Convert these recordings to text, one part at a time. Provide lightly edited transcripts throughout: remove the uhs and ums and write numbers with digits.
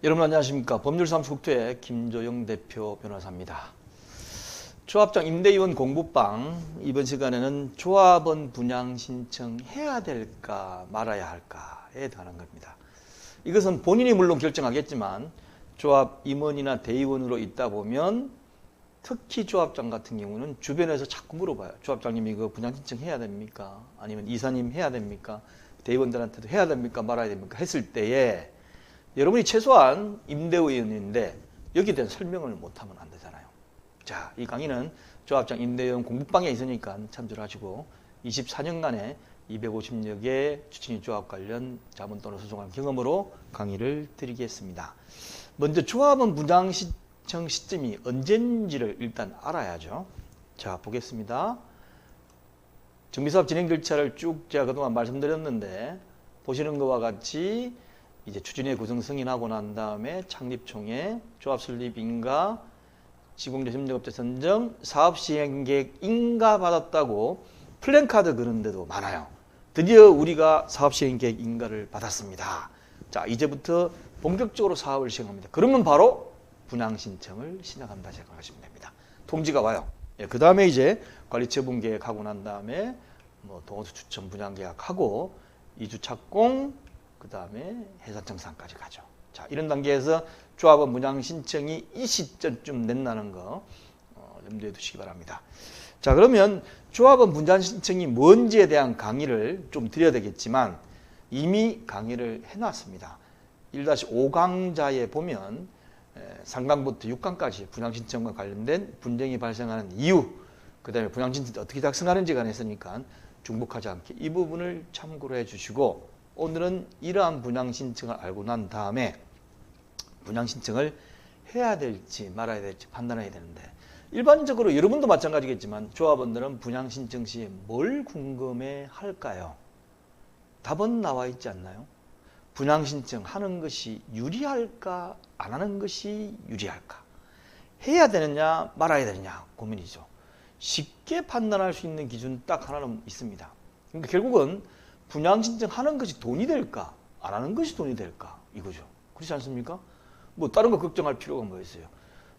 여러분 안녕하십니까. 법률사무소국토의 김조영 대표 변호사입니다. 조합장 임대이원 공부방, 이번 시간에는 조합원 분양 신청해야 될까 말아야 할까에 관한 겁니다. 이것은 본인이 물론 결정하겠지만 조합 임원이나 대의원으로 있다 보면 특히 조합장 같은 경우는 주변에서 자꾸 물어봐요. 조합장님 이거 분양 신청해야 됩니까? 아니면 이사님 해야 됩니까? 대의원들한테도 해야 됩니까? 말아야 됩니까? 했을 때에 여러분이 최소한 임대의원인데 여기에 대한 설명을 못하면 안 되잖아요. 자, 이 강의는 조합장 임대의원 공부방에 있으니까 참조를 하시고 24년간의 250여 개 추천인 조합 관련 자문 또는 소송한 경험으로 강의를 드리겠습니다. 먼저 조합원 분양 신청 시점이 언제인지를 일단 알아야죠. 자, 보겠습니다. 정비사업 진행 절차를 쭉 제가 그동안 말씀드렸는데 보시는 것과 같이 이제 추진회 구성 승인하고 난 다음에 창립총회, 조합 설립 인가, 시공제 협력업체 선정, 사업 시행 계획 인가 받았다고 플랜카드 그런 데도 많아요. 드디어 우리가 사업 시행 계획 인가를 받았습니다. 자, 이제부터 본격적으로 사업을 시행합니다. 그러면 바로 분양 신청을 시작한다 생각하시면 됩니다. 통지가 와요. 예, 그 다음에 이제 관리처분 계획하고 난 다음에 뭐 동호수 추천 분양 계약하고 이주 착공, 그 다음에 해산청산까지 가죠. 자, 이런 단계에서 조합원 분양 신청이 이 시점쯤 낸다는 거 염두에 두시기 바랍니다. 자, 그러면 조합원 분양 신청이 뭔지에 대한 강의를 좀 드려야 되겠지만 이미 강의를 해놨습니다. 1-5강자에 보면 3강부터 6강까지 분양 신청과 관련된 분쟁이 발생하는 이유, 그 다음에 분양 신청 어떻게 작성하는지가 있으니까 중복하지 않게 이 부분을 참고로 해주시고 오늘은 이러한 분양 신청을 알고 난 다음에 분양 신청을 해야 될지 말아야 될지 판단해야 되는데 일반적으로 여러분도 마찬가지겠지만 조합원들은 분양 신청 시에 뭘 궁금해 할까요? 답은 나와 있지 않나요? 분양 신청하는 것이 유리할까 안 하는 것이 유리할까? 해야 되느냐 말아야 되느냐 고민이죠. 쉽게 판단할 수 있는 기준 딱 하나는 있습니다. 그러니까 결국은 분양 신청하는 것이 돈이 될까? 안 하는 것이 돈이 될까? 이거죠. 그렇지 않습니까? 뭐 다른 거 걱정할 필요가 뭐 있어요.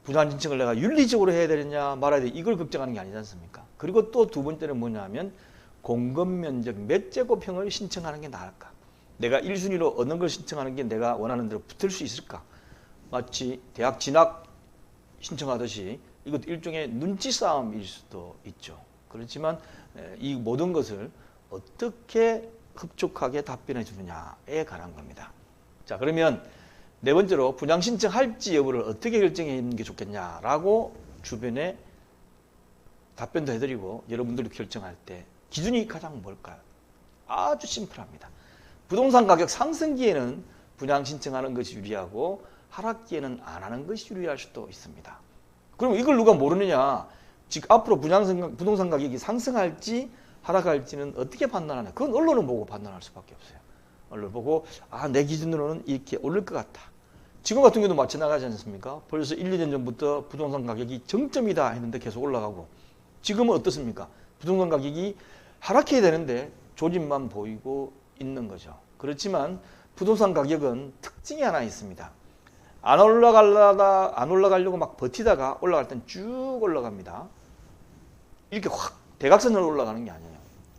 분양 신청을 내가 윤리적으로 해야 되느냐 말아야 되느냐 이걸 걱정하는 게 아니지 않습니까? 그리고 또 두 번째는 뭐냐면 공급면적 몇 제곱평을 신청하는 게 나을까? 내가 1순위로 어느 걸 신청하는 게 내가 원하는 대로 붙을 수 있을까? 마치 대학 진학 신청하듯이 이것도 일종의 눈치 싸움일 수도 있죠. 그렇지만 이 모든 것을 어떻게 흡족하게 답변해 주느냐에 관한 겁니다. 자, 그러면 네 번째로 분양 신청할지 여부를 어떻게 결정해 있는 게 좋겠냐라고 주변에 답변도 해드리고 여러분들도 결정할 때 기준이 가장 뭘까요? 아주 심플합니다. 부동산 가격 상승기에는 분양 신청하는 것이 유리하고 하락기에는 안 하는 것이 유리할 수도 있습니다. 그럼 이걸 누가 모르느냐? 즉 앞으로 부동산 가격이 상승할지 하락할지는 어떻게 판단하냐? 그건 언론을 보고 판단할 수밖에 없어요. 언론을 보고 내 기준으로는 이렇게 오를 것 같다. 지금 같은 경우도 마찬가지지 않습니까? 벌써 1, 2년 전부터 부동산 가격이 정점이다 했는데 계속 올라가고 지금은 어떻습니까? 부동산 가격이 하락해야 되는데 조짐만 보이고 있는 거죠. 그렇지만 부동산 가격은 특징이 하나 있습니다. 안 올라가려고 막 버티다가 올라갈 땐 쭉 올라갑니다. 이렇게 확 대각선으로 올라가는 게 아니에요.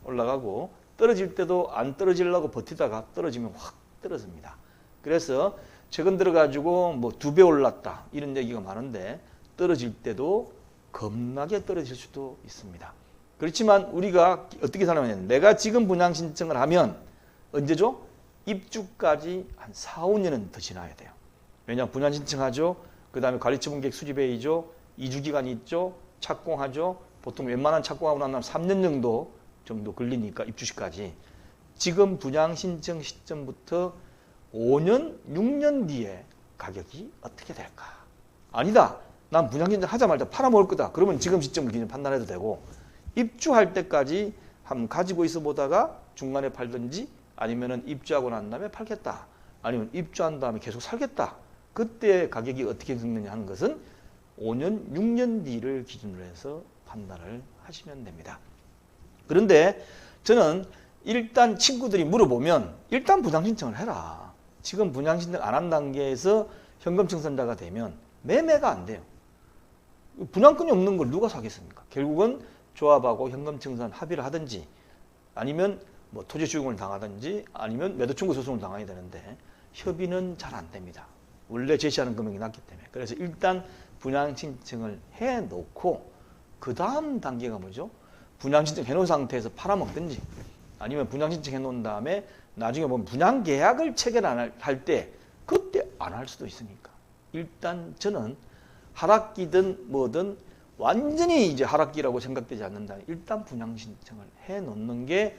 올라가고 떨어질 때도 안 떨어지려고 버티다가 떨어지면 확 떨어집니다. 그래서 최근 들어가지고 뭐 2배 올랐다 이런 얘기가 많은데 떨어질 때도 겁나게 떨어질 수도 있습니다. 그렇지만 우리가 어떻게 살아가냐면 내가 지금 분양 신청을 하면 언제죠? 입주까지 한 4, 5년은 더 지나야 돼요. 왜냐하면 분양 신청하죠. 그 다음에 관리처분계획 수립회의죠. 2주 기간이 있죠. 착공하죠. 보통 웬만한 착공하고 나면 3년 정도 걸리니까 입주시까지. 지금 분양 신청 시점부터 5년, 6년 뒤에 가격이 어떻게 될까? 아니다. 난 분양 신청 하자마자 팔아먹을 거다. 그러면 지금 시점을 기준 판단해도 되고 입주할 때까지 한번 가지고 있어 보다가 중간에 팔든지 아니면은 입주하고 난 다음에 팔겠다. 아니면 입주한 다음에 계속 살겠다. 그때 가격이 어떻게 되느냐 하는 것은 5년, 6년 뒤를 기준으로 해서 판단을 하시면 됩니다. 그런데 저는 일단 친구들이 물어보면 일단 분양 신청을 해라. 지금 분양 신청 안 한 단계에서 현금 청산자가 되면 매매가 안 돼요. 분양권이 없는 걸 누가 사겠습니까? 결국은 조합하고 현금 청산 합의를 하든지 아니면 뭐 토지 주공을 당하든지 아니면 매도 청구 소송을 당해야 되는데 협의는 잘 안 됩니다. 원래 제시하는 금액이 낮기 때문에. 그래서 일단 분양 신청을 해 놓고 그 다음 단계가 뭐죠? 분양 신청 해 놓은 상태에서 팔아먹든지 아니면 분양 신청 해 놓은 다음에 나중에 보면 분양 계약을 체결할 때 그때 안 할 수도 있으니까 일단 저는 하락기든 뭐든 완전히 이제 하락기라고 생각되지 않는다. 일단 분양 신청을 해 놓는 게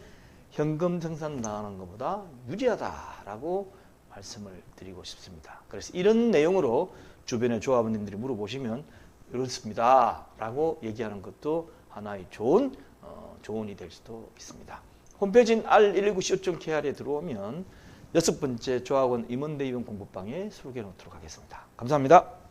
현금 청산 당하는 것보다 유리하다라고 말씀을 드리고 싶습니다. 그래서 이런 내용으로 주변의 조합원님들이 물어보시면 이렇습니다 라고 얘기하는 것도 하나의 좋은 조언이 될 수도 있습니다. 홈페이지인 r119co.kr에 들어오면 6번째 조합원 임원대의원 공부방에 소개해 놓도록 하겠습니다. 감사합니다.